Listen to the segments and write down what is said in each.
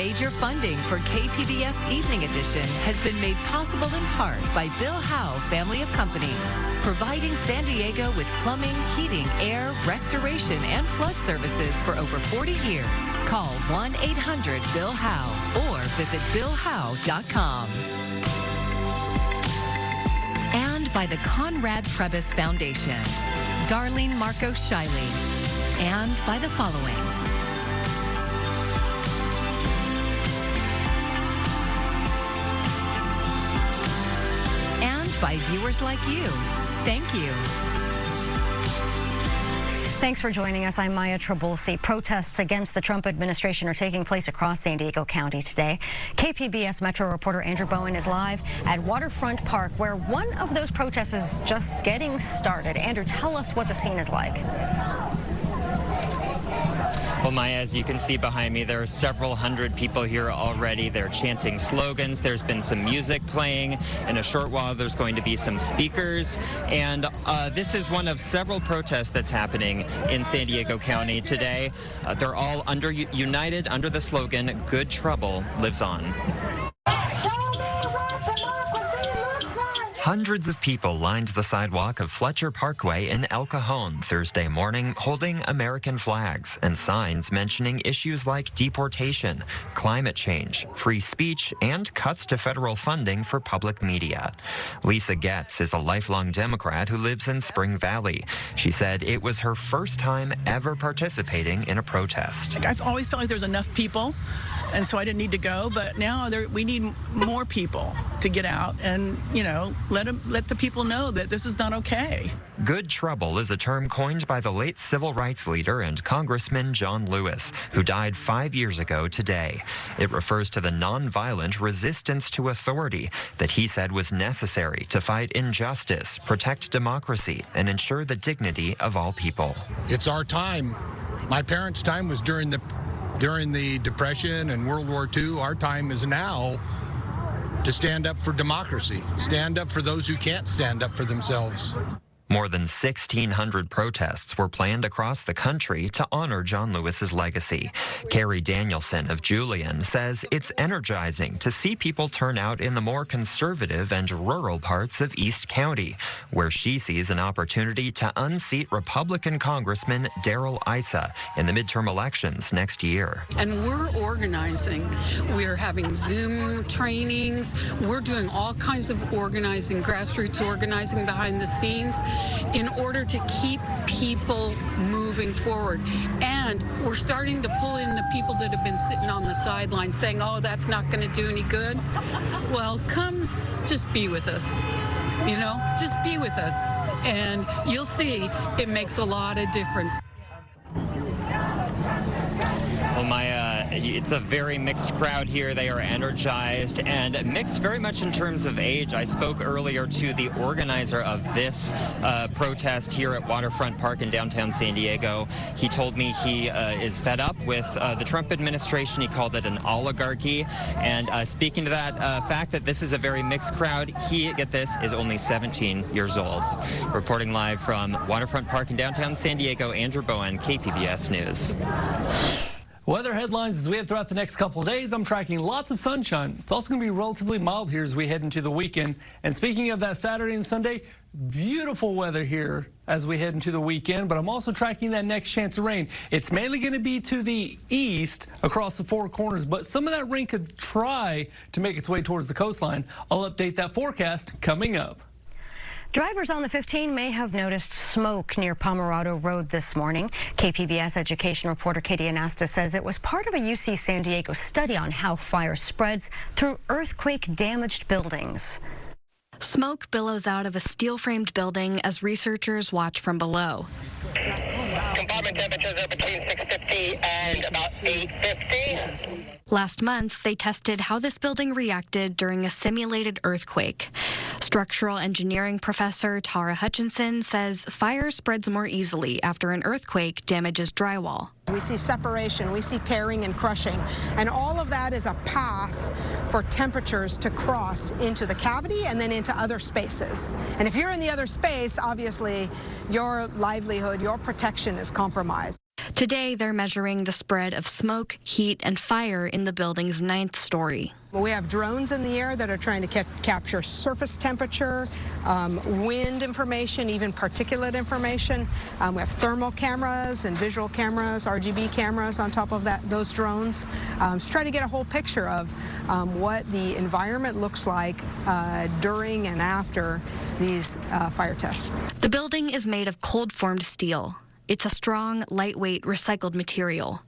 Major funding for KPBS Evening Edition has been made possible in part by Bill Howe Family of Companies, providing San Diego with plumbing, heating, air, restoration, and flood services for over 40 years. Call 1-800-BILL-HOWE or visit BillHowe.com. And by the Conrad Trebas Foundation, Darlene Marcos Shiley, and by the following. By viewers like you. Thank you. Thanks for joining us. I'm Maya Trabulsi. Protests against the Trump administration are taking place across San Diego County today. KPBS Metro reporter Andrew Bowen is live at Waterfront Park, where one of those protests is just getting started. Andrew, tell us what the scene is like. Well, Maya, as you can see behind me, there are several hundred people here already. They're chanting slogans. There's been some music playing. In a short while, there's going to be some speakers. And this is one of several protests that's happening in San Diego County today. They're all united under the slogan, "Good Trouble Lives On." Hundreds of people lined the sidewalk of Fletcher Parkway in El Cajon Thursday morning, holding American flags and signs mentioning issues like deportation, climate change, free speech, and cuts to federal funding for public media. Lisa Getz is a lifelong Democrat who lives in Spring Valley. She said it was her first time ever participating in a protest. I've always felt like there's enough people, and so I didn't need to go, but now we need more people to get out and, let the people know that this is not okay. Good trouble is a term coined by the late civil rights leader and Congressman John Lewis, who died 5 years ago today. It refers to the nonviolent resistance to authority that he said was necessary to fight injustice, protect democracy, and ensure the dignity of all people. It's our time. My parents' time was during the Depression and World War II. Our time is now to stand up for democracy, stand up for those who can't stand up for themselves. More than 1,600 protests were planned across the country to honor John Lewis's legacy. Carrie Danielson of Julian says it's energizing to see people turn out in the more conservative and rural parts of East County, where she sees an opportunity to unseat Republican Congressman Darrell Issa in the midterm elections next year. And we're organizing. We're having Zoom trainings. We're doing all kinds of organizing, grassroots organizing behind the scenes, in order to keep people moving forward. And we're starting to pull in the people that have been sitting on the sidelines saying, oh, that's not going to do any good. Well, come just be with us. Just be with us. And you'll see it makes a lot of difference. Well, Maya, it's a very mixed crowd here. They are energized and mixed very much in terms of age. I spoke earlier to the organizer of this protest here at Waterfront Park in downtown San Diego. He told me he is fed up with the Trump administration. He called it an oligarchy. And speaking to that fact that this is a very mixed crowd, he, get this, is only 17 years old. Reporting live from Waterfront Park in downtown San Diego, Andrew Bowen, KPBS News. Weather headlines as we head throughout the next couple of days. I'm tracking lots of sunshine. It's also going to be relatively mild here as we head into the weekend. And speaking of that Saturday and Sunday, beautiful weather here as we head into the weekend. But I'm also tracking that next chance of rain. It's mainly going to be to the east across the four corners, but some of that rain could try to make its way towards the coastline. I'll update that forecast coming up. Drivers on the 15 may have noticed smoke near Pomerado Road this morning. KPBS education reporter Katie Anasta says it was part of a UC San Diego study on how fire spreads through earthquake-damaged buildings. Smoke billows out of a steel-framed building as researchers watch from below. Compartment temperatures are between 650 and about 850. Last month, they tested how this building reacted during a simulated earthquake. Structural engineering professor Tara Hutchinson says fire spreads more easily after an earthquake damages drywall. We see separation, we see tearing and crushing, and all of that is a path for temperatures to cross into the cavity and then into other spaces. And if you're in the other space, obviously your livelihood, your protection is compromised. Today, they're measuring the spread of smoke, heat, and fire in the building's 9th story. We have drones in the air that are trying to capture surface temperature, wind information, even particulate information. We have thermal cameras and visual cameras, RGB cameras on top of those drones to try to get a whole picture of what the environment looks like during and after these fire tests. The building is made of cold-formed steel. It's a strong, lightweight, recycled material.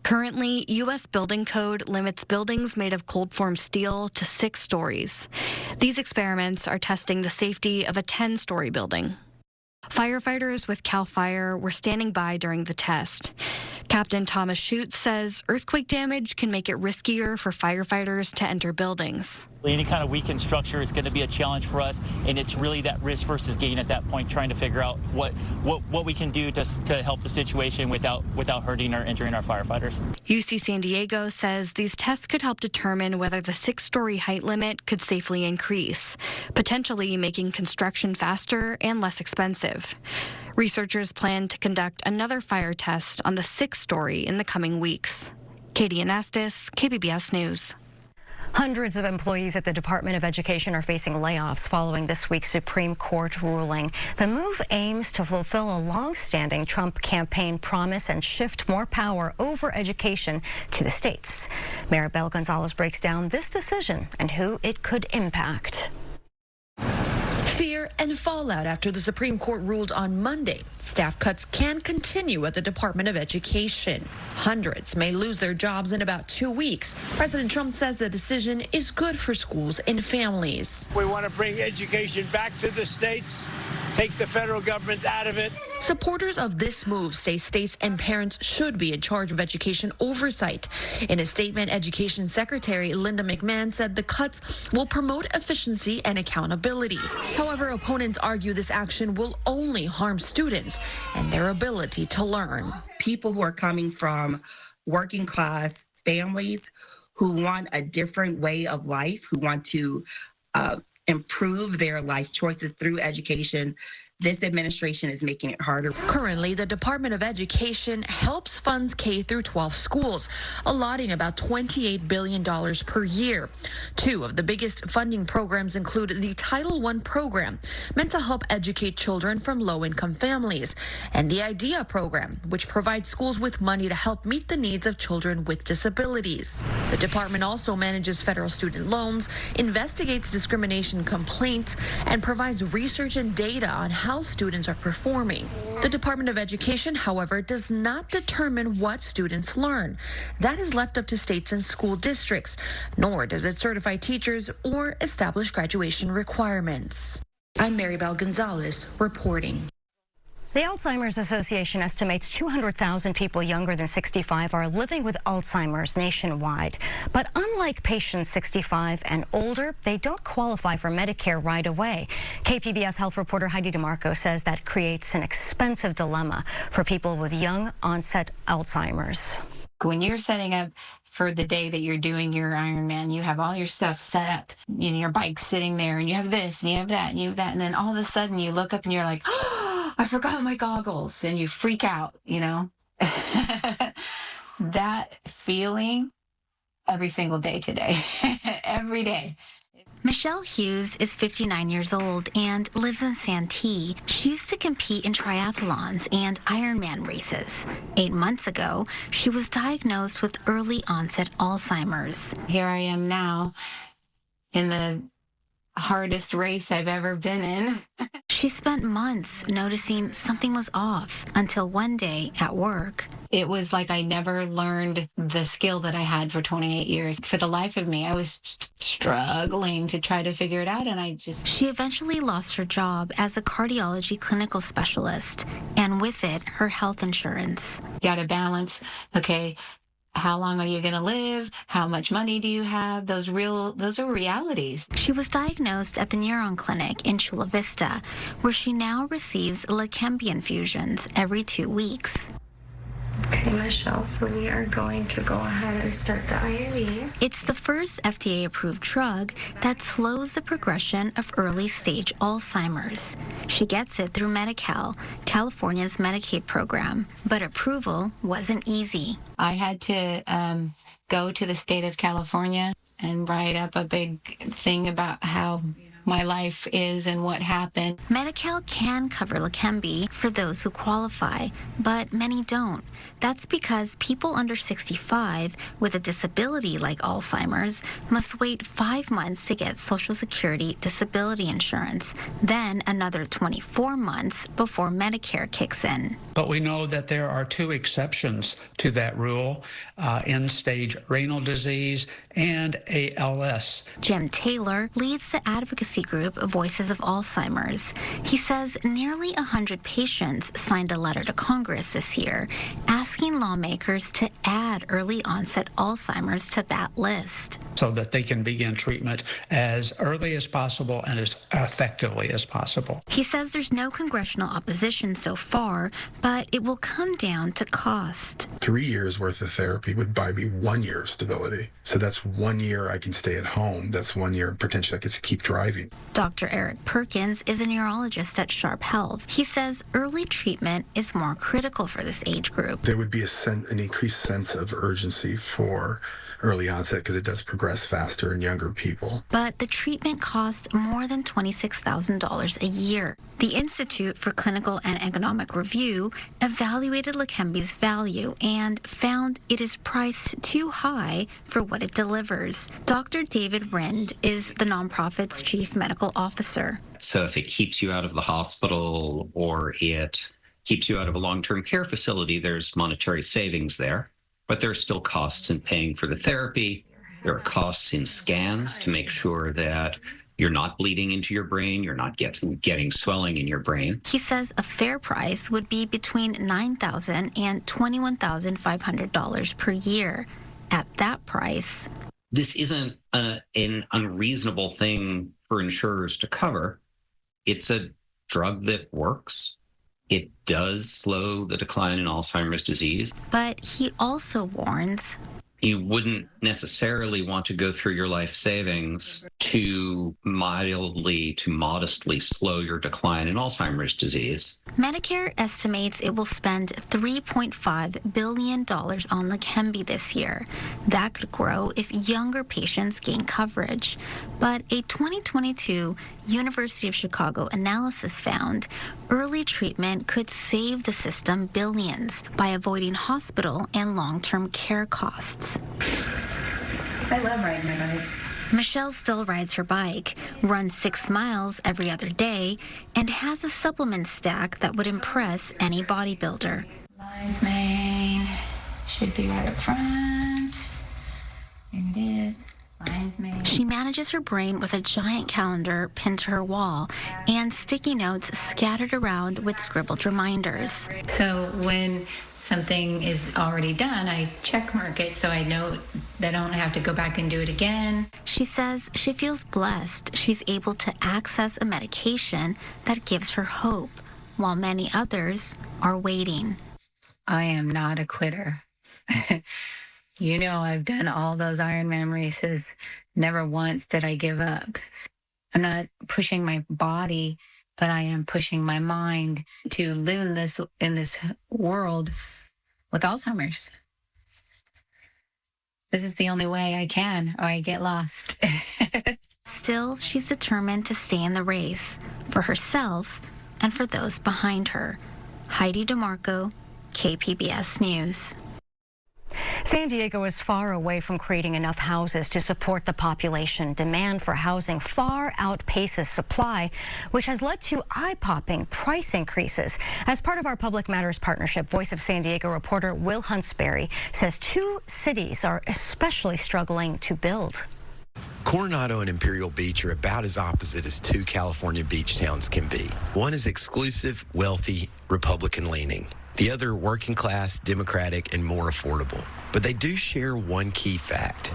Currently, U.S. building code limits buildings made of cold-formed steel to 6 stories. These experiments are testing the safety of a 10-story building. Firefighters with CAL FIRE were standing by during the test. Captain Thomas Schutz says earthquake damage can make it riskier for firefighters to enter buildings. Any kind of weakened structure is going to be a challenge for us, and it's really that risk versus gain at that point, trying to figure out what we can do to help the situation without hurting or injuring our firefighters. UC San Diego says these tests could help determine whether the 6-story height limit could safely increase, potentially making construction faster and less expensive. Researchers plan to conduct another fire test on the 6th story in the coming weeks. Katie Anastas, KPBS News. Hundreds of employees at the Department of Education are facing layoffs following this week's Supreme Court ruling. The move aims to fulfill a long-standing Trump campaign promise and shift more power over education to the states. Maribel Gonzalez breaks down this decision and who it could impact. Fear and fallout after the Supreme Court ruled on Monday. Staff cuts can continue at the Department of Education. Hundreds may lose their jobs in about 2 weeks. President Trump says the decision is good for schools and families. We want to bring education back to the states, take the federal government out of it. Supporters of this move say states and parents should be in charge of education oversight. In a statement, Education Secretary Linda McMahon said the cuts will promote efficiency and accountability. However, opponents argue this action will only harm students and their ability to learn. People who are coming from working class families who want a different way of life, who want to improve their life choices through education, this administration is making it harder. Currently, the Department of Education helps fund K through 12 schools, allotting about $28 billion per year. 2 of the biggest funding programs include the Title I program, meant to help educate children from low-income families, and the IDEA program, which provides schools with money to help meet the needs of children with disabilities. The department also manages federal student loans, investigates discrimination complaints, and provides research and data on how students are performing. The Department of Education, however, does not determine what students learn. That is left up to states and school districts, nor does it certify teachers or establish graduation requirements. I'm Maribel Gonzalez reporting. The Alzheimer's Association estimates 200,000 people younger than 65 are living with Alzheimer's nationwide. But unlike patients 65 and older, they don't qualify for Medicare right away. KPBS health reporter Heidi DeMarco says that creates an expensive dilemma for people with young onset Alzheimer's. When you're setting up for the day that you're doing your Ironman, you have all your stuff set up, your bike's sitting there, and you have this, and you have that, and you have that, and then all of a sudden you look up and you're like, oh, I forgot my goggles, and you freak out, That feeling every single day today, every day. Michelle Hughes is 59 years old and lives in Santee. She used to compete in triathlons and Ironman races. 8 months ago, she was diagnosed with early onset Alzheimer's. Here I am now in the hardest race I've ever been in. She spent months noticing something was off until one day at work. It was like I never learned the skill that I had for 28 years. For the life of me, I was struggling to try to figure it out, and She eventually lost her job as a cardiology clinical specialist, and with it, her health insurance. Got to balance, okay, how long are you going to live? How much money do you have? Those are realities. She was diagnosed at the Neuron Clinic in Chula Vista, where she now receives Leqembi infusions every 2 weeks. Okay. Okay, Michelle, so we are going to go ahead and start the IV. It's the first FDA-approved drug that slows the progression of early-stage Alzheimer's. She gets it through Medi-Cal, California's Medicaid program, but approval wasn't easy. I had to go to the state of California and write up a big thing about how my life is and what happened. Medi-Cal can cover Leqembi for those who qualify, but many don't. That's because people under 65 with a disability like Alzheimer's must wait 5 months to get Social Security disability insurance, then another 24 months before Medicare kicks in. But we know that there are 2 exceptions to that rule, end-stage renal disease and ALS. Jim Taylor leads the advocacy group Voices of Alzheimer's. He says nearly 100 patients signed a letter to Congress this year asking lawmakers to add early onset Alzheimer's to that list, so that they can begin treatment as early as possible and as effectively as possible. He says there's no congressional opposition so far, but it will come down to cost. 3 years worth of therapy would buy me 1 year of stability. So that's 1 year I can stay at home. That's 1 year potentially I get to keep driving. Dr. Eric Perkins is a neurologist at Sharp Health. He says early treatment is more critical for this age group. There would be an increased sense of urgency for early onset because it does progress faster in younger people. But the treatment costs more than $26,000 a year. The Institute for Clinical and Economic Review evaluated Leqembi's value and found it is priced too high for what it delivers. Dr. David Rind is the nonprofit's chief medical officer. So if it keeps you out of the hospital or it keeps you out of a long-term care facility, there's monetary savings there. But there are still costs in paying for the therapy. There are costs in scans to make sure that you're not bleeding into your brain, you're not getting swelling in your brain. He says a fair price would be between $9,000 and $21,500 per year. At that price, this isn't an unreasonable thing for insurers to cover. It's a drug that works. It does slow the decline in Alzheimer's disease. But he also warns you wouldn't necessarily want to go through your life savings to modestly slow your decline in Alzheimer's disease. Medicare estimates it will spend $3.5 billion on Leqembi this year. That could grow if younger patients gain coverage. But a 2022 University of Chicago analysis found early treatment could save the system billions by avoiding hospital and long-term care costs. I love riding my bike. Michelle still rides her bike, runs 6 miles every other day, and has a supplement stack that would impress any bodybuilder. Lion's mane should be right up front. Here it is. Lion's mane. She manages her brain with a giant calendar pinned to her wall and sticky notes scattered around with scribbled reminders. So when something is already done, I check mark it so I know that I don't have to go back and do it again. She says she feels blessed she's able to access a medication that gives her hope, while many others are waiting. I am not a quitter. You know, I've done all those Ironman races. Never once did I give up. I'm not pushing my body, but I am pushing my mind to live in this world with Alzheimer's. This is the only way I can, or I get lost. Still, she's determined to stay in the race for herself and for those behind her. Heidi DeMarco, KPBS News. San Diego is far away from creating enough houses to support the population. Demand for housing far outpaces supply, which has led to eye-popping price increases. As part of our Public Matters partnership, Voice of San Diego reporter Will Huntsberry says 2 cities are especially struggling to build. Coronado and Imperial Beach are about as opposite as 2 California beach towns can be. One is exclusive, wealthy, Republican-leaning. The other working class, Democratic, and more affordable. But they do share one key fact.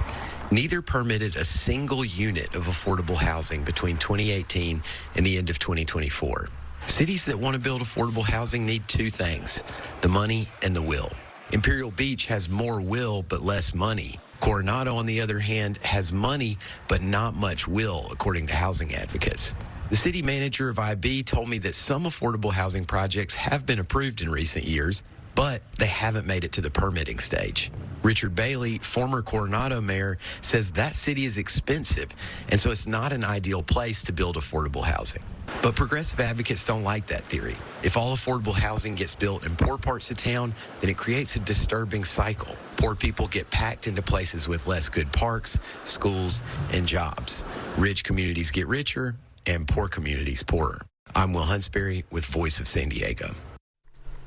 Neither permitted a single unit of affordable housing between 2018 and the end of 2024. Cities that want to build affordable housing need 2 things, the money and the will. Imperial Beach has more will but less money. Coronado, on the other hand, has money but not much will, according to housing advocates. The city manager of IB told me that some affordable housing projects have been approved in recent years, but they haven't made it to the permitting stage. Richard Bailey, former Coronado mayor, says that city is expensive, and so it's not an ideal place to build affordable housing. But progressive advocates don't like that theory. If all affordable housing gets built in poor parts of town, then it creates a disturbing cycle. Poor people get packed into places with less good parks, schools, and jobs. Rich communities get richer, and poor communities poorer. I'm Will Huntsberry with Voice of San Diego.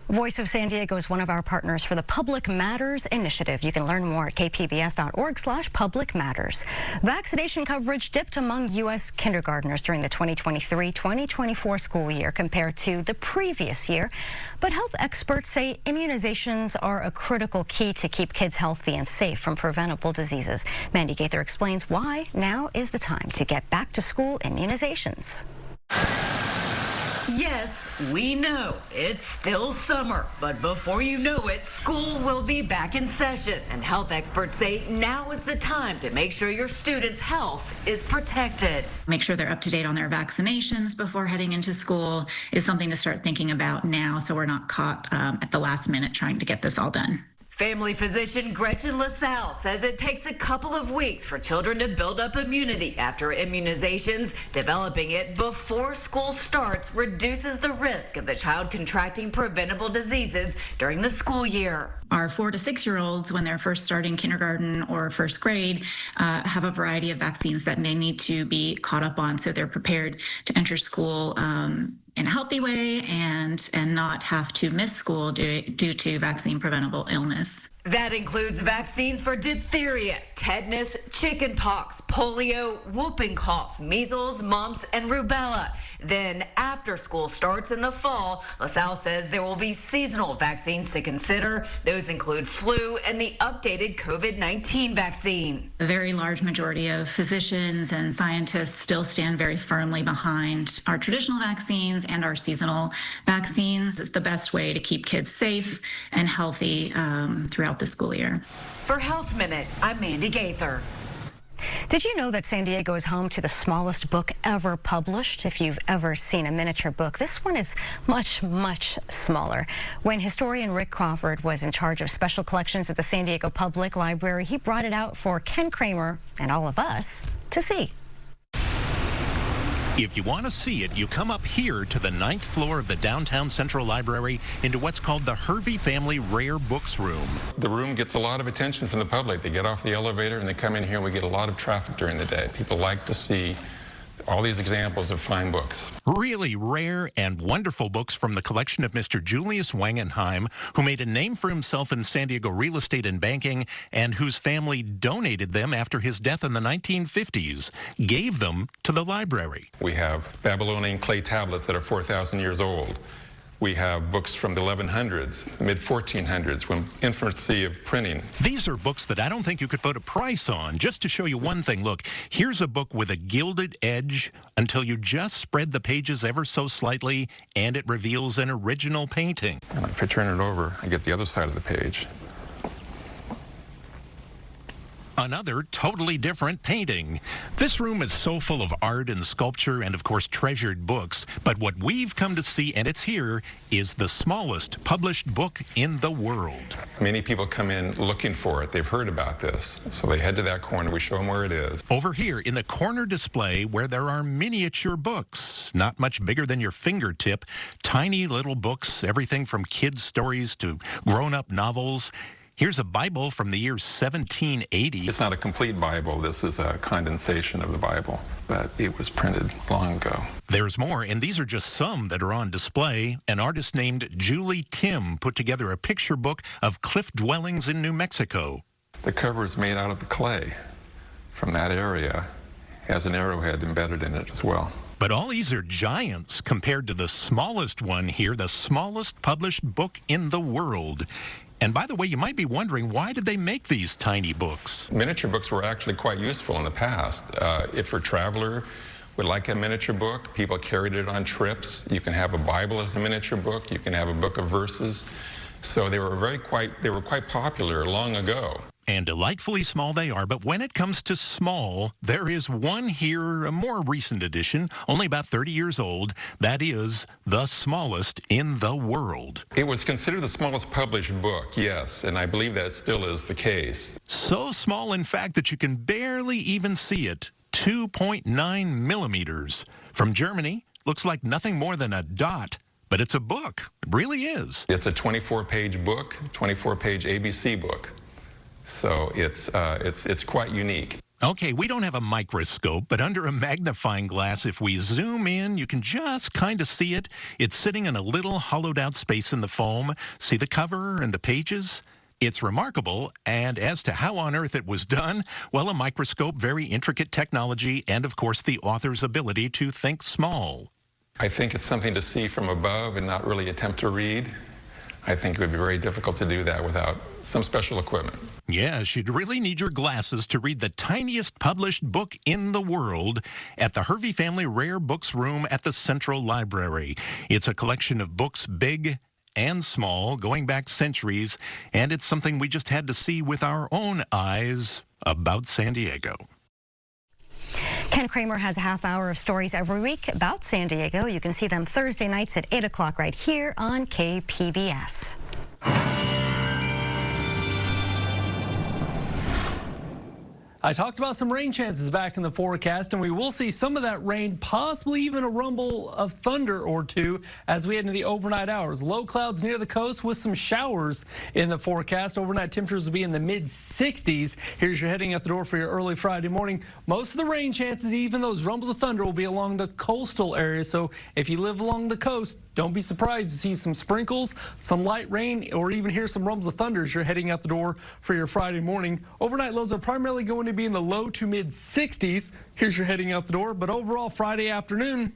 Voice of San Diego is one of our partners for the Public Matters Initiative. You can learn more at kpbs.org/Public Matters. Vaccination coverage dipped among U.S. kindergartners during the 2023-2024 school year compared to the previous year. But health experts say immunizations are a critical key to keep kids healthy and safe from preventable diseases. Mandy Gaither explains why now is the time to get back to school immunizations. Yes, we know it's still summer, but before you know it, school will be back in session. And health experts say now is the time to make sure your students' health is protected. Make sure they're up to date on their vaccinations before heading into school is something to start thinking about now so we're not caught at the last minute trying to get this all done. Family physician Gretchen LaSalle says it takes a couple of weeks for children to build up immunity after immunizations. Developing it before school starts reduces the risk of the child contracting preventable diseases during the school year. Our 4 to 6 year olds, when they're first starting kindergarten or first grade, have a variety of vaccines that they need to be caught up on so they're prepared to enter school in a healthy way and not have to miss school due to vaccine preventable illness. That includes vaccines for diphtheria, tetanus, chickenpox, polio, whooping cough, measles, mumps, and rubella. Then, after school starts in the fall, LaSalle says there will be seasonal vaccines to consider. Those include flu and the updated COVID-19 vaccine. A very large majority of physicians and scientists still stand very firmly behind our traditional vaccines and our seasonal vaccines. It's the best way to keep kids safe and healthy throughout the school year. For Health Minute, I'm Mandy Gaither. Did you know that San Diego is home to the smallest book ever published? If you've ever seen a miniature book, this one is much, much smaller. When historian Rick Crawford was in charge of special collections at the San Diego Public Library, he brought it out for Ken Kramer and all of us to see. If you want to see it, you come up here to the 9th floor of the Downtown Central Library into what's called the Hervey Family Rare Books Room. The room gets a lot of attention from the public. They get off the elevator and they come in here and we get a lot of traffic during the day. People like to see all these examples of fine books. Really rare and wonderful books from the collection of Mr. Julius Wangenheim, who made a name for himself in San Diego real estate and banking, and whose family donated them after his death in the 1950s, gave them to the library. We have Babylonian clay tablets that are 4,000 years old. We have books from the 1100s, mid-1400s, when infancy of printing. These are books that I don't think you could put a price on. Just to show you one thing, look, here's a book with a gilded edge until you just spread the pages ever so slightly, and it reveals an original painting. And if I turn it over, I get the other side of the page. Another totally different painting. This room is so full of art and sculpture and, of course, treasured books. But what we've come to see, and it's here, is the smallest published book in the world. Many people come in looking for it. They've heard about this. So they head to that corner. We show them where it is. Over here in the corner display where there are miniature books, not much bigger than your fingertip, tiny little books, everything from kids' stories to grown-up novels. Here's a Bible from the year 1780. It's not a complete Bible. This is a condensation of the Bible, but it was printed long ago. There's more, and these are just some that are on display. An artist named Julie Tim put together a picture book of cliff dwellings in New Mexico. The cover is made out of the clay from that area. It has an arrowhead embedded in it as well. But all these are giants compared to the smallest one here, the smallest published book in the world. And by the way, you might be wondering, why did they make these tiny books? Miniature books were actually quite useful in the past. If a traveler would like a miniature book, people carried it on trips. You can have a Bible as a miniature book. You can have a book of verses. So they were quite popular long ago. And delightfully small they are, but when it comes to small, there is one here, a more recent edition, only about 30 years old. That is the smallest in the world. It was considered the smallest published book, yes, and I believe that still is the case. So small, in fact, that you can barely even see it. 2.9 millimeters. From Germany, looks like nothing more than a dot. But it's a book. It really is. It's a 24-page book, 24-page ABC book. So it's quite unique. Okay, we don't have a microscope, but under a magnifying glass, if we zoom in, you can just kind of see it. It's sitting in a little hollowed-out space in the foam. See the cover and the pages? It's remarkable, and as to how on earth it was done, well, a microscope, very intricate technology, and of course the author's ability to think small. I think it's something to see from above and not really attempt to read. I think it would be very difficult to do that without some special equipment. Yes, you'd really need your glasses to read the tiniest published book in the world at the Hervey Family Rare Books Room at the Central Library. It's a collection of books big and small, going back centuries, and it's something we just had to see with our own eyes about San Diego. Ken Kramer has a half hour of stories every week about San Diego. You can see them Thursday nights at 8 o'clock right here on KPBS. I talked about some rain chances back in the forecast, and we will see some of that rain, possibly even a rumble of thunder or two as we head into the overnight hours. Low clouds near the coast with some showers in the forecast. Overnight temperatures will be in the mid-60s. Here's your heading at the door for your early Friday morning. Most of the rain chances, even those rumbles of thunder, will be along the coastal area. So if you live along the coast, don't be surprised to see some sprinkles, some light rain, or even hear some rumbles of thunder as you're heading out the door for your Friday morning. Overnight lows are primarily going to be in the low to mid 60s. Here's your heading out the door. But overall, Friday afternoon,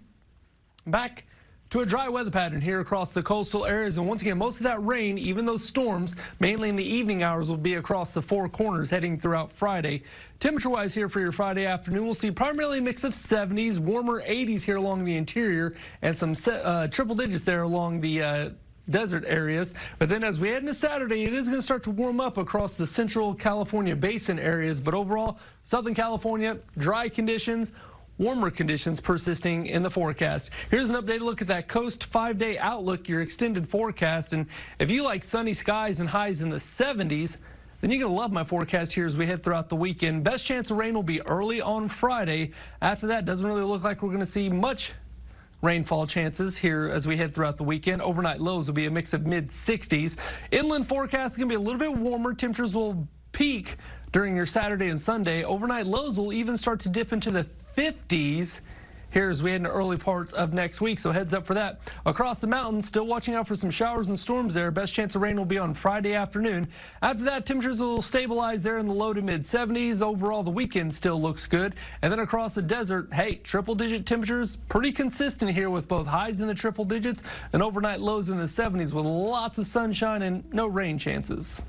back to a dry weather pattern here across the coastal areas. And once again, most of that rain, even those storms, mainly in the evening hours, will be across the four corners heading throughout Friday. Temperature-wise here for your Friday afternoon, we'll see primarily a mix of 70s, warmer 80s here along the interior, and some triple digits there along the desert areas. But then as we head into Saturday, it is going to start to warm up across the central California basin areas. But overall, Southern California, dry conditions, warmer conditions persisting in the forecast. Here's an updated look at that Coast 5-day outlook, your extended forecast. And if you like sunny skies and highs in the 70s, then you're going to love my forecast here as we head throughout the weekend. Best chance of rain will be early on Friday. After that, doesn't really look like we're going to see much rainfall chances here as we head throughout the weekend. Overnight lows will be a mix of mid-60s. Inland forecast is going to be a little bit warmer. Temperatures will peak during your Saturday and Sunday. Overnight lows will even start to dip into the 50s here as we head into early parts of next week, so heads up for that. Across the mountains, still watching out for some showers and storms there. Best chance of rain will be on Friday afternoon. After that, temperatures will stabilize there in the low to mid 70s. Overall, the weekend still looks good. And then across the desert, hey, triple digit temperatures, pretty consistent here with both highs in the triple digits and overnight lows in the 70s with lots of sunshine and no rain chances.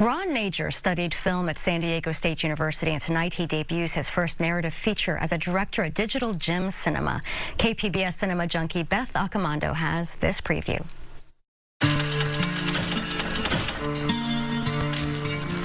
Ron Nager studied film at San Diego State University, and tonight he debuts his first narrative feature as a director at Digital Gem Cinema. KPBS cinema junkie Beth Accomando has this preview.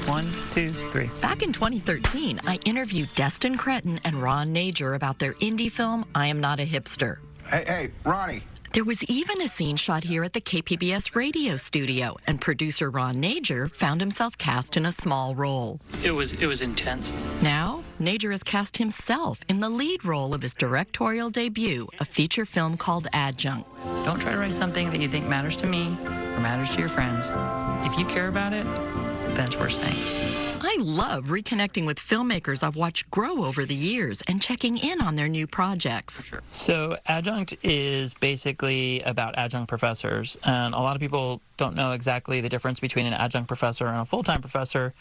1, 2, 3. Back in 2013, I interviewed Destin Cretton and Ron Nager about their indie film, I Am Not a Hipster. Hey, Ronnie. There was even a scene shot here at the KPBS radio studio, and producer Ron Nager found himself cast in a small role. It was intense. Now, Nager has cast himself in the lead role of his directorial debut, a feature film called Adjunct. Don't try to write something that you think matters to me or matters to your friends. If you care about it, that's worth saying. I love reconnecting with filmmakers I've watched grow over the years and checking in on their new projects. So Adjunct is basically about adjunct professors, and a lot of people don't know exactly the difference between an adjunct professor and a full-time professor.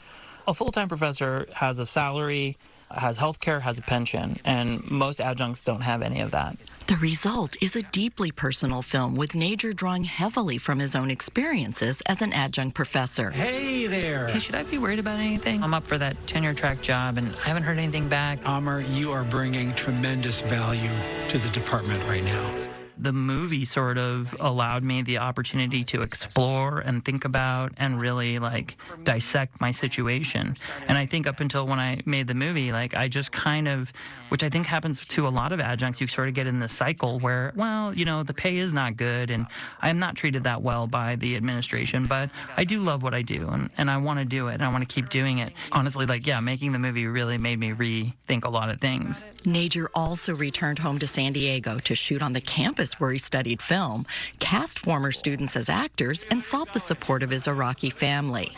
A full-time professor has a salary, has health care, has a pension, and most adjuncts don't have any of that. The result is a deeply personal film with Nager drawing heavily from his own experiences as an adjunct professor. Hey there! Hey, should I be worried about anything? I'm up for that tenure-track job, and I haven't heard anything back. Amr, you are bringing tremendous value to the department right now. The movie sort of allowed me the opportunity to explore and think about and really like dissect my situation. And I think up until when I made the movie, like I just kind of, which I think happens to a lot of adjuncts, you sort of get in this cycle where, well, you know, the pay is not good and I'm not treated that well by the administration, but I do love what I do and I want to do it and I want to keep doing it. Honestly, like, yeah, making the movie really made me rethink a lot of things. Najer also returned home to San Diego to shoot on the campus where he studied film, cast former students as actors, and sought the support of his Iraqi family.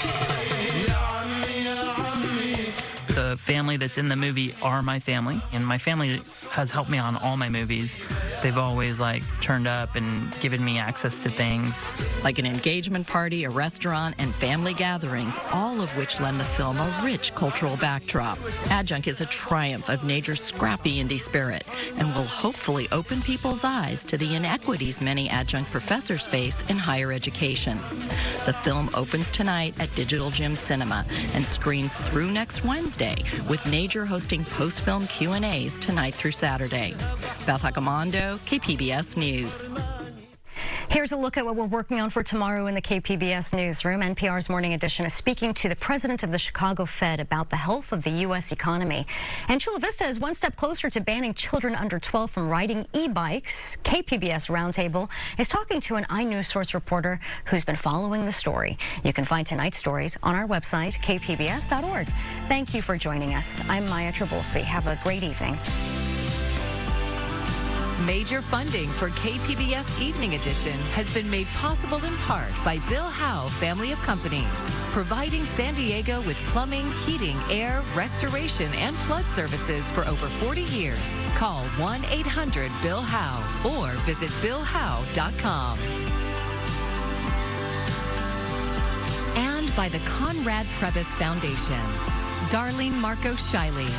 The family that's in the movie are my family, and my family has helped me on all my movies. They've always like turned up and given me access to things. Like an engagement party, a restaurant, and family gatherings, all of which lend the film a rich cultural backdrop. Adjunct is a triumph of Najer's scrappy indie spirit and will hopefully open people's eyes to the inequities many adjunct professors face in higher education. The film opens tonight at Digital Gym Cinema and screens through next Wednesday, with Najer hosting post-film Q&As tonight through Saturday. Beth Accomando, KPBS News. Here's a look at what we're working on for tomorrow in the KPBS newsroom. NPR's Morning Edition is speaking to the president of the Chicago Fed about the health of the U.S. economy. And Chula Vista is one step closer to banning children under 12 from riding e-bikes. KPBS Roundtable is talking to an iNewsSource reporter who's been following the story. You can find tonight's stories on our website, kpbs.org. Thank you for joining us. I'm Maya Trabulsi. Have a great evening. Major funding for KPBS Evening Edition has been made possible in part by Bill Howe Family of Companies, providing San Diego with plumbing, heating, air, restoration, and flood services for over 40 years. Call 1-800-BILL-HOWE or visit BillHowe.com. And by the Conrad Prebys Foundation, Darlene Marco Shiley,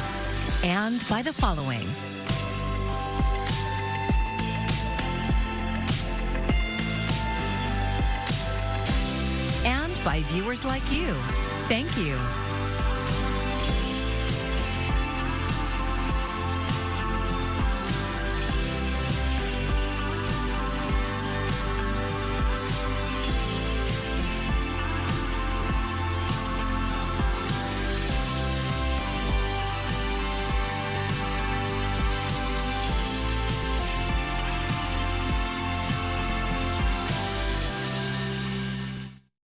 and by the following. And by viewers like you. Thank you.